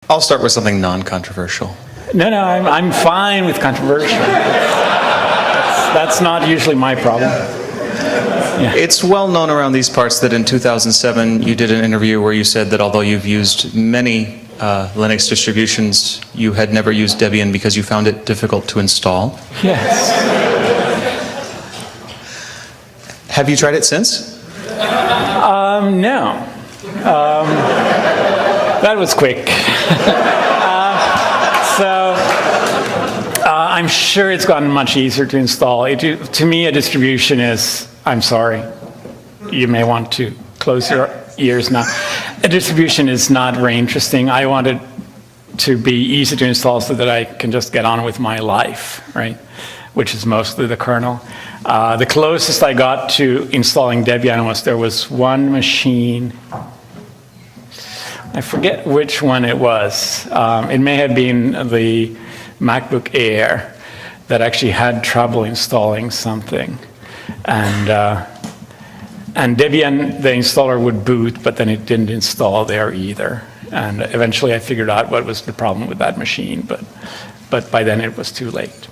I'll start with something non-controversial. No, I'm fine with controversial. That's not usually my problem. Yeah. It's well known around these parts that in 2007 you did an interview where you said that although you've used many Linux distributions, you had never used Debian because you found it difficult to install. Yes. Have you tried it since? No. That was quick. I'm sure it's gotten much easier to install. To me, a distribution is, I'm sorry, you may want to close your ears now. A distribution is not very interesting. I want it to be easy to install so that I can just get on with my life, right? Which is mostly the kernel. The closest I got to installing Debian was there was one machine, I forget which one it was. It may have been the MacBook Air that actually had trouble installing something. And Debian, the installer would boot, but then it didn't install there either. And eventually I figured out what was the problem with that machine, but by then it was too late.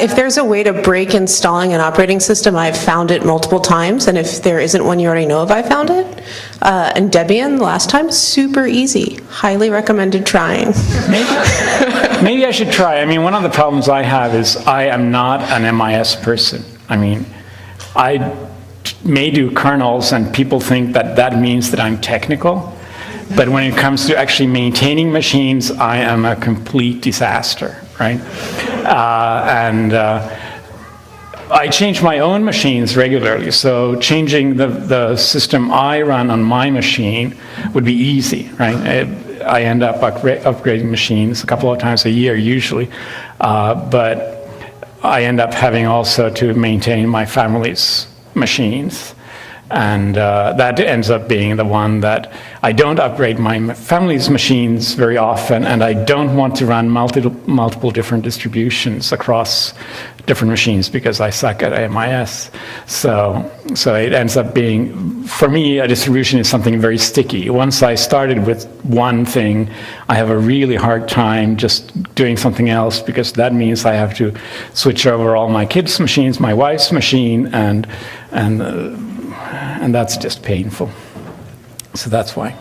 If there's a way to break installing an operating system, I've found it multiple times, and if there isn't one you already know of, I found it. And Debian, last time, super easy. Highly recommended trying. Maybe I should try. I mean, one of the problems I have is I am not an MIS person. I mean, I may do kernels, and people think that that means that I'm technical. But when it comes to actually maintaining machines, I am a complete disaster, right? I change my own machines regularly, so changing the system I run on my machine would be easy, right? I end up upgrading machines a couple of times a year usually, but I end up having also to maintain my family's machines. And that ends up being the one that I don't upgrade my family's machines very often, and I don't want to run multiple different distributions across different machines because I suck at MIS. So it ends up being, for me, a distribution is something very sticky. Once I started with one thing, I have a really hard time just doing something else because that means I have to switch over all my kids' machines, my wife's machine, and that's just painful. So that's why.